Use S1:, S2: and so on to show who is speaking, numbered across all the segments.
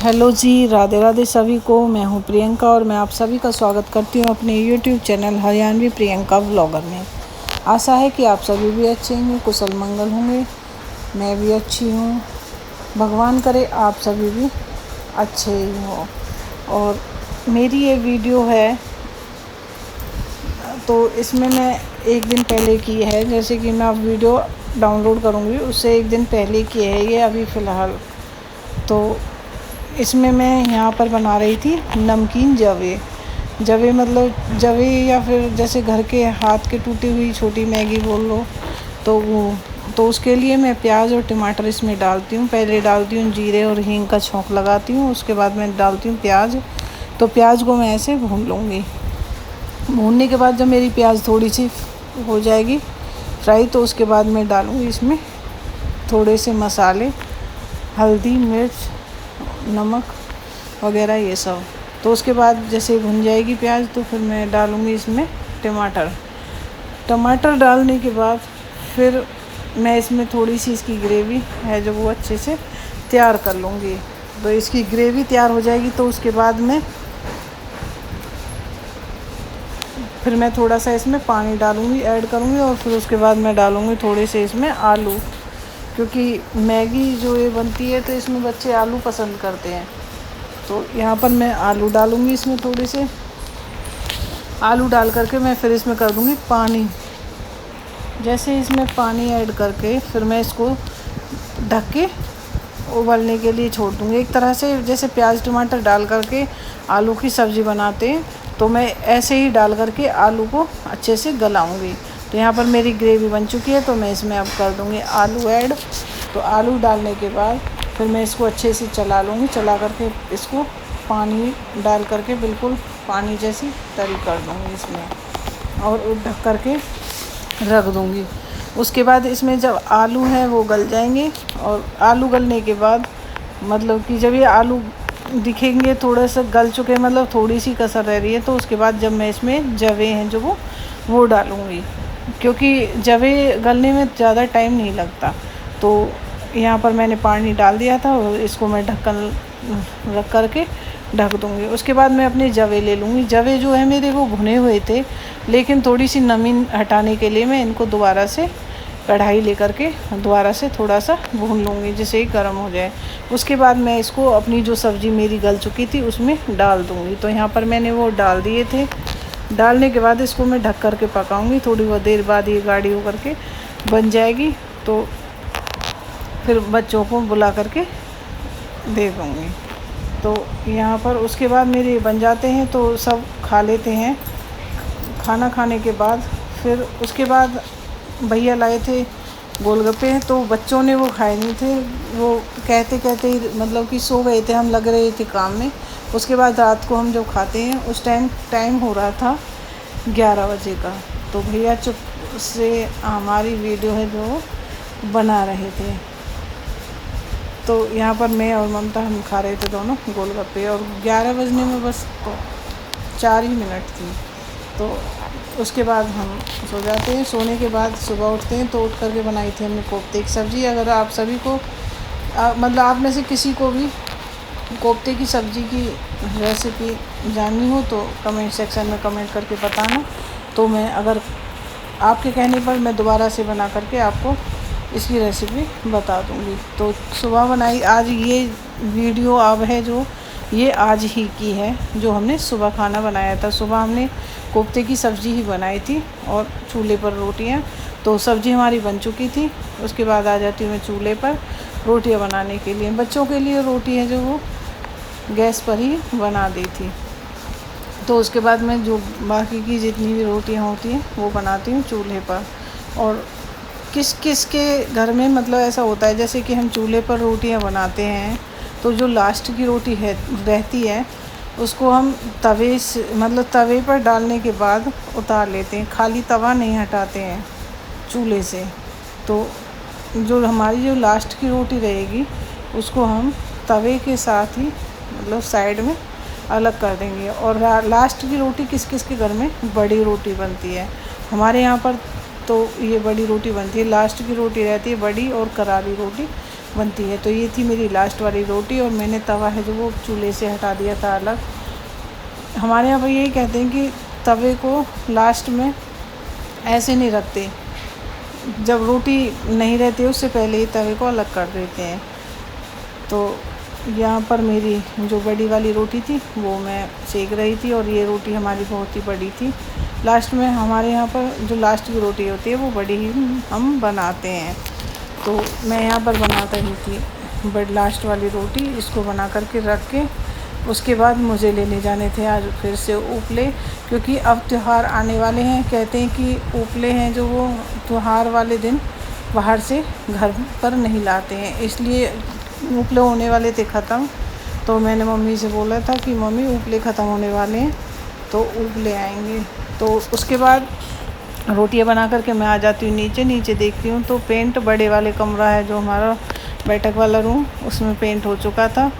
S1: Hello जी, राधे राधे सभी को। मैं हूं प्रियंका और मैं आप सभी का स्वागत करती हूं अपने YouTube channel Haryanvi Priyanka vlogger में। आशा है कि आप सभी भी अच्छे होंगे, कुशल मंगल होंगे। मैं भी अच्छी हूं। भगवान करे आप सभी भी अच्छे ही हो। और मेरी ये वीडियो है तो इसमें मैं एक दिन पहले की है, जैसे कि मैं अब वीडियो डाउनलोड करूँगी उससे एक दिन पहले की है ये अभी फ़िलहाल। तो इसमें मैं यहाँ पर बना रही थी नमकीन जवे। जवे मतलब जवे या फिर जैसे घर के हाथ के टूटी हुई छोटी मैगी बोल लो तो वो। तो उसके लिए मैं प्याज और टमाटर इसमें डालती हूँ। पहले डालती हूँ जीरे और हींग का छौंक लगाती हूँ, उसके बाद मैं डालती हूँ प्याज। तो प्याज को मैं ऐसे भून लूँगी। भूनने के बाद जब मेरी प्याज थोड़ी सी हो जाएगी फ्राई, तो उसके बाद मैं डालूँगी इसमें थोड़े से मसाले, हल्दी, मिर्च, नमक वगैरह ये सब। तो उसके बाद जैसे भुन जाएगी प्याज तो फिर मैं डालूँगी इसमें टमाटर डालने के बाद फिर मैं इसमें थोड़ी सी इसकी ग्रेवी है जो वो अच्छे से तैयार कर लूँगी। तो इसकी ग्रेवी तैयार हो जाएगी तो उसके बाद में फिर मैं थोड़ा सा इसमें पानी डालूँगी, ऐड करूँगी और फिर उसके बाद मैं डालूँगी थोड़े से इसमें आलू, क्योंकि मैगी जो ये बनती है तो इसमें बच्चे आलू पसंद करते हैं। तो यहाँ पर मैं आलू डालूँगी, इसमें थोड़े से आलू डाल करके मैं फिर इसमें कर दूँगी पानी। जैसे इसमें पानी ऐड करके फिर मैं इसको ढक के उबलने के लिए छोड़ दूँगी। एक तरह से जैसे प्याज टमाटर डाल करके आलू की सब्ज़ी बनाते हैं तो मैं ऐसे ही डाल करके आलू को अच्छे से गलाऊँगी। तो यहाँ पर मेरी ग्रेवी बन चुकी है तो मैं इसमें अब कर दूँगी आलू ऐड। तो आलू डालने के बाद फिर मैं इसको अच्छे से चला लूँगी, चला करके इसको पानी डाल करके बिल्कुल पानी जैसी तरी कर दूँगी इसमें और ढक करके रख दूँगी। उसके बाद इसमें जब आलू है वो गल जाएंगे और आलू गलने के बाद मतलब कि जब ये आलू दिखेंगे थोड़ा सा गल चुके, मतलब थोड़ी सी कसर रह रही है, तो उसके बाद जब मैं इसमें जवे हैं जो वो डालूँगी, क्योंकि जवे गलने में ज़्यादा टाइम नहीं लगता। तो यहाँ पर मैंने पानी डाल दिया था और इसको मैं ढक्कन रख करके ढक दूँगी। उसके बाद मैं अपने जवे ले लूँगी। जवे जो है मेरे वो भुने हुए थे, लेकिन थोड़ी सी नमी हटाने के लिए मैं इनको दोबारा से कढ़ाई ले करके दोबारा से थोड़ा सा भून लूँगी जिससे ही गर्म हो जाए। उसके बाद मैं इसको अपनी जो सब्ज़ी मेरी गल चुकी थी उसमें डाल दूँगी। तो यहाँ पर मैंने वो डाल दिए थे। डालने के बाद इसको मैं ढक करके पकाऊँगी। थोड़ी बहुत देर बाद ये गाढ़ी हो करके बन जाएगी तो फिर बच्चों को बुला करके दे दूँगी। तो यहाँ पर उसके बाद मेरे बन जाते हैं तो सब खा लेते हैं। खाना खाने के बाद फिर उसके बाद भैया लाए थे गोलगप्पे, तो बच्चों ने वो खाए नहीं थे। वो कहते कहते ही मतलब कि सो गए थे, हम लग रहे थे काम में। उसके बाद रात को हम जब खाते हैं उस टाइम हो रहा था 11 बजे का। तो भैया चुप से हमारी वीडियो है जो बना रहे थे। तो यहाँ पर मैं और ममता हम खा रहे थे दोनों गोलगप्पे और 11 बजने में बस 4 ही मिनट थी। तो उसके बाद हम सो जाते हैं। सोने के बाद सुबह उठते हैं तो उठ करके बनाई थी हमने कोफ्ते की सब्ज़ी। अगर आप सभी को मतलब आप में से किसी को भी कोफ्ते की सब्ज़ी की रेसिपी जाननी हो तो कमेंट सेक्शन में कमेंट करके बताना। तो मैं अगर आपके कहने पर मैं दोबारा से बना करके आपको इसकी रेसिपी बता दूँगी। तो सुबह बनाई आज ये वीडियो अब है जो ये आज ही की है, जो हमने सुबह खाना बनाया था। सुबह हमने कोफ्ते की सब्ज़ी ही बनाई थी और चूल्हे पर रोटियां। तो सब्ज़ी हमारी बन चुकी थी। उसके बाद आ जाती हूँ मैं चूल्हे पर रोटियां बनाने के लिए। बच्चों के लिए रोटी है जो वो गैस पर ही बना दी थी। तो उसके बाद मैं जो बाकी की जितनी भी रोटियां होती हैं वो बनाती हूँ चूल्हे पर। और किस किस के घर में मतलब ऐसा होता है जैसे कि हम चूल्हे पर रोटियां बनाते हैं तो जो लास्ट की रोटी है रहती है उसको हम तवे से मतलब तवे पर डालने के बाद उतार लेते हैं, खाली तवा नहीं हटाते हैं चूल्हे से। तो जो हमारी जो लास्ट की रोटी रहेगी उसको हम तवे के साथ ही मतलब साइड में अलग कर देंगे। और लास्ट की रोटी किस किस के घर में बड़ी रोटी बनती है, हमारे यहाँ पर तो ये बड़ी रोटी बनती है। लास्ट की रोटी रहती है बड़ी और करारी रोटी बनती है। तो ये थी मेरी लास्ट वाली रोटी और मैंने तवा है जो वो चूल्हे से हटा दिया था अलग। हमारे यहाँ पर यही कहते हैं कि तवे को लास्ट में ऐसे नहीं रखते, जब रोटी नहीं रहती उससे पहले ही तवे को अलग कर देते हैं। तो यहाँ पर मेरी जो बड़ी वाली रोटी थी वो मैं सेक रही थी और ये रोटी हमारी बहुत ही बड़ी थी। लास्ट में हमारे यहाँ पर जो लास्ट की रोटी होती है वो बड़ी ही हम बनाते हैं। तो मैं यहाँ पर बनाता ही थी बट लास्ट वाली रोटी, इसको बना करके रख के उसके बाद मुझे लेने जाने थे आज फिर से उपले, क्योंकि अब त्यौहार आने वाले हैं। कहते हैं कि उपले हैं जो वो त्यौहार वाले दिन बाहर से घर पर नहीं लाते हैं, इसलिए उपले होने वाले थे ख़त्म। तो मैंने मम्मी से बोला था कि मम्मी उपले ख़त्म होने वाले हैं तो उपले आएंगे। तो उसके बाद रोटियां बना करके मैं आ जाती हूँ नीचे देखती हूँ तो पेंट बड़े वाले कमरा है जो हमारा बैठक वाला रूम, उसमें पेंट हो चुका था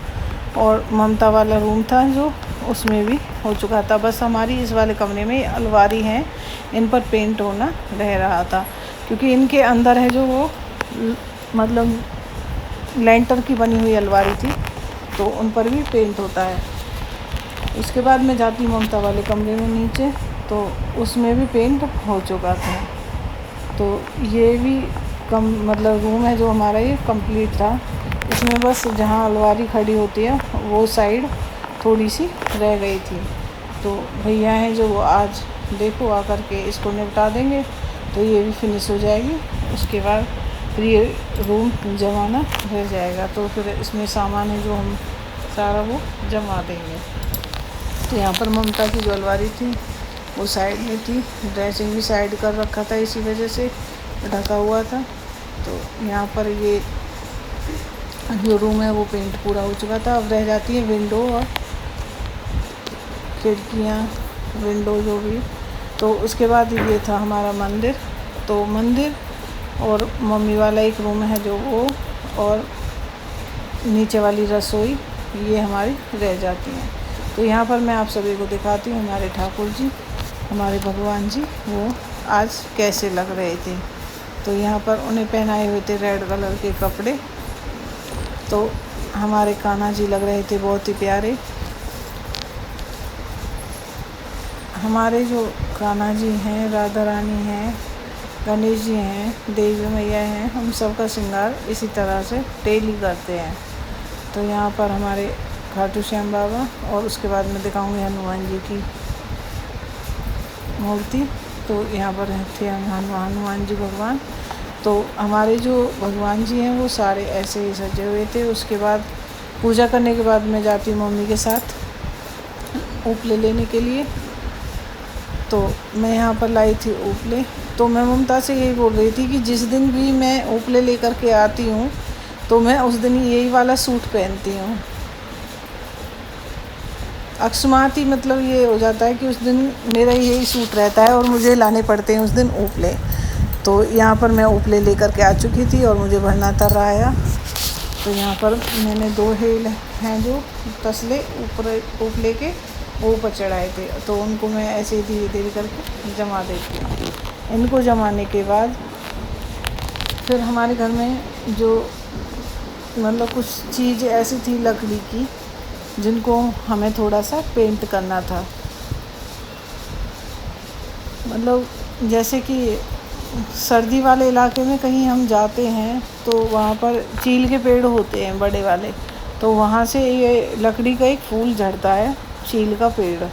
S1: और ममता वाला रूम था जो उसमें भी हो चुका था। बस हमारी इस वाले कमरे में अलमारी हैं, इन पर पेंट होना रह रहा था, क्योंकि इनके अंदर है जो वो मतलब लेंटर की बनी हुई अलमारी थी तो उन पर भी पेंट होता है। उसके बाद मैं जाती हूँ ममता वाले कमरे में नीचे, तो उसमें भी पेंट हो चुका था। तो ये भी मतलब रूम है जो हमारा ये कंप्लीट था। इसमें बस जहाँ अलमारी खड़ी होती है वो साइड थोड़ी सी रह गई थी। तो भैया हैं जो वो आज देखो आकर के इसको निपटा देंगे तो ये भी फिनिश हो जाएगी। उसके बाद फिर ये रूम जमाना रह जाएगा, तो फिर इसमें सामान है जो हम सारा वो जमा देंगे। तो यहाँ पर ममता की जो अलमारी थी वो साइड में थी, ड्रेसिंग भी साइड कर रखा था, इसी वजह से ढका हुआ था। तो यहाँ पर ये जो रूम है वो पेंट पूरा हो चुका था। अब रह जाती है विंडो और खिड़कियाँ, विंडो जो भी। तो उसके बाद ये था हमारा मंदिर। तो मंदिर और मम्मी वाला एक रूम है जो वो, और नीचे वाली रसोई ये हमारी रह जाती हैं। तो यहाँ पर मैं आप सभी को दिखाती हूँ हमारे ठाकुर जी, हमारे भगवान जी वो आज कैसे लग रहे थे। तो यहाँ पर उन्हें पहनाए हुए थे रेड कलर के कपड़े। तो हमारे कान्हा जी लग रहे थे बहुत ही प्यारे। हमारे जो कान्हा जी हैं, राधा रानी हैं, गणेश जी हैं, देवी मैया हैं, हम सब का श्रृंगार इसी तरह से डेली करते हैं। तो यहाँ पर हमारे खाटू श्याम बाबा और उसके बाद मैं दिखाऊंगी हनुमान जी की मूर्ति। तो यहाँ पर थे हनुमान जी भगवान। तो हमारे जो भगवान जी हैं वो सारे ऐसे ही सजे हुए थे। उसके बाद पूजा करने के बाद मैं जाती हूँ मम्मी के साथ उपले लेने के लिए। तो मैं यहाँ पर लाई थी उपले। तो मैं ममता से यही बोल रही थी कि जिस दिन भी मैं उपले लेकर के आती हूँ तो मैं उस दिन यही वाला सूट पहनती हूँ। अकस्मात ही मतलब ये हो जाता है कि उस दिन मेरा यही सूट रहता है और मुझे लाने पड़ते हैं उस दिन उपले। तो यहाँ पर मैं उपले लेकर के आ चुकी थी और मुझे भरना तर आया। तो यहाँ पर मैंने 2 हेल हैं जो तसले ऊपर उपले के ऊपर चढ़ाए थे, तो उनको मैं ऐसे ही धीरे धीरे करके जमा देती हूँ। इनको जमाने के बाद फिर हमारे घर में जो मतलब कुछ चीज़ ऐसी थी लकड़ी की जिनको हमें थोड़ा सा पेंट करना था। मतलब जैसे कि सर्दी वाले इलाके में कहीं हम जाते हैं तो वहाँ पर चील के पेड़ होते हैं बड़े वाले, तो वहाँ से ये लकड़ी का एक फूल झड़ता है, चील का पेड़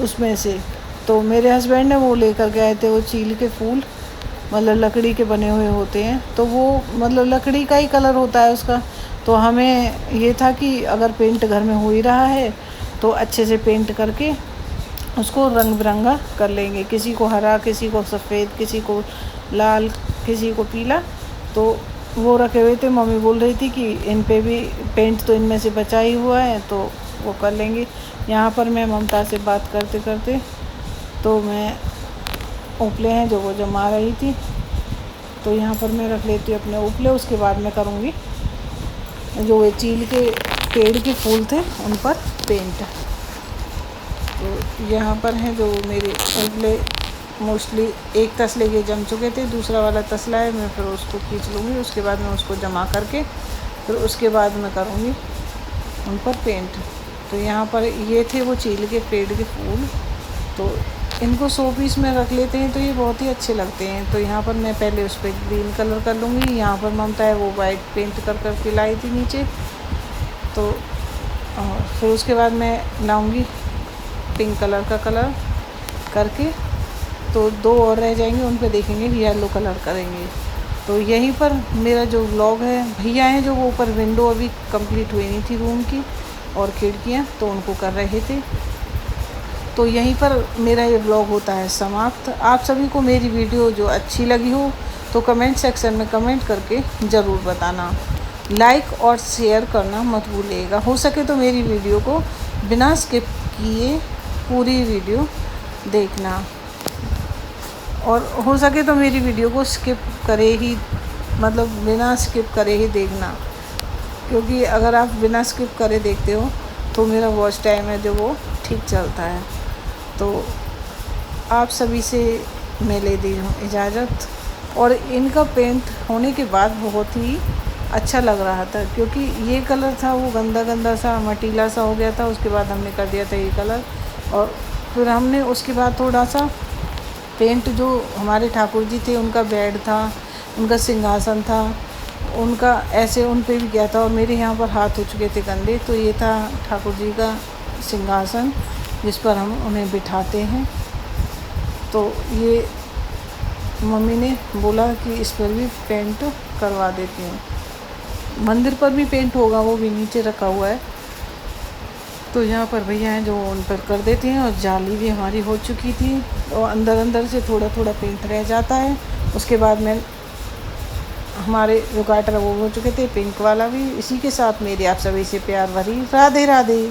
S1: उसमें से। तो मेरे हस्बैंड ने वो लेकर के आए थे वो चील के फूल, मतलब लकड़ी के बने हुए होते हैं। तो वो मतलब लकड़ी का ही कलर होता है उसका। तो हमें ये था कि अगर पेंट घर में हो ही रहा है तो अच्छे से पेंट करके उसको रंग बिरंगा कर लेंगे, किसी को हरा, किसी को सफ़ेद, किसी को लाल, किसी को पीला। तो वो रखे हुए थे। मम्मी बोल रही थी कि इन पे भी पेंट तो इनमें से बचा ही हुआ है तो वो कर लेंगे। यहाँ पर मैं ममता से बात करते करते तो मैं उपले हैं जो वो जमा रही थी। तो यहाँ पर मैं रख लेती हूँ अपने उपले। उसके बाद मैं करूँगी जो वे चील के पेड़ के फूल थे उन पर पेंट। तो यहाँ पर हैं जो मेरे उपले मोस्टली एक तसले के जम चुके थे, दूसरा वाला तसला है मैं फिर उसको खींच लूँगी। उसके बाद मैं उसको जमा करके फिर उसके बाद मैं करूँगी उन पर पेंट। तो यहाँ पर ये थे वो चील के पेड़ के फूल, तो इनको 100 पीस में रख लेते हैं तो ये बहुत ही अच्छे लगते हैं। तो यहाँ पर मैं पहले उस पर ग्रीन कलर कर लूँगी। यहाँ पर ममता है वो वाइट पेंट कर कर के लाई थी नीचे, तो फिर उसके बाद मैं लाऊँगी पिंक कलर का कलर करके। तो 2 और रह जाएंगे, उन पे देखेंगे येलो कलर करेंगे। तो यहीं पर मेरा जो व्लॉग है, भैया हैं जो वो ऊपर विंडो अभी कंप्लीट हुई नहीं थी रूम की और खिड़कियाँ, तो उनको कर रहे थे। तो यहीं पर मेरा ये व्लॉग होता है समाप्त। आप सभी को मेरी वीडियो जो अच्छी लगी हो तो कमेंट सेक्शन में कमेंट करके ज़रूर बताना। लाइक और शेयर करना मत भूलिएगा। हो सके तो मेरी वीडियो को बिना स्किप किए पूरी वीडियो देखना, और हो सके तो मेरी वीडियो को स्किप करे ही, मतलब बिना स्किप करे ही देखना, क्योंकि अगर आप बिना स्किप करे देखते हो तो मेरा वॉच टाइम है जो वो ठीक चलता है। तो आप सभी से मैं ले दी हूँ इजाज़त। और इनका पेंट होने के बाद बहुत ही अच्छा लग रहा था, क्योंकि ये कलर था वो गंदा गंदा सा मटीला सा हो गया था। उसके बाद हमने कर दिया था ये कलर, और फिर हमने उसके बाद थोड़ा सा पेंट, जो हमारे ठाकुर जी थे उनका बेड था, उनका सिंहासन था, उनका ऐसे उन पे भी किया था। और मेरे यहाँ पर हाथ हो चुके थे गंदे, तो ये था ठाकुर जी का सिंहासन जिस पर हम उन्हें बिठाते हैं। तो ये मम्मी ने बोला कि इस पर भी पेंट करवा देती हूँ। मंदिर पर भी पेंट होगा, वो भी नीचे रखा हुआ है। तो यहाँ पर भैया हैं जो उन पर कर देते हैं। और जाली भी हमारी हो चुकी थी, और अंदर अंदर से थोड़ा थोड़ा पेंट रह जाता है। उसके बाद में हमारे जो गाटर वो हो चुके थे, पिंक वाला भी। इसी के साथ मेरी आप सभी से प्यार भरी राधे राधे।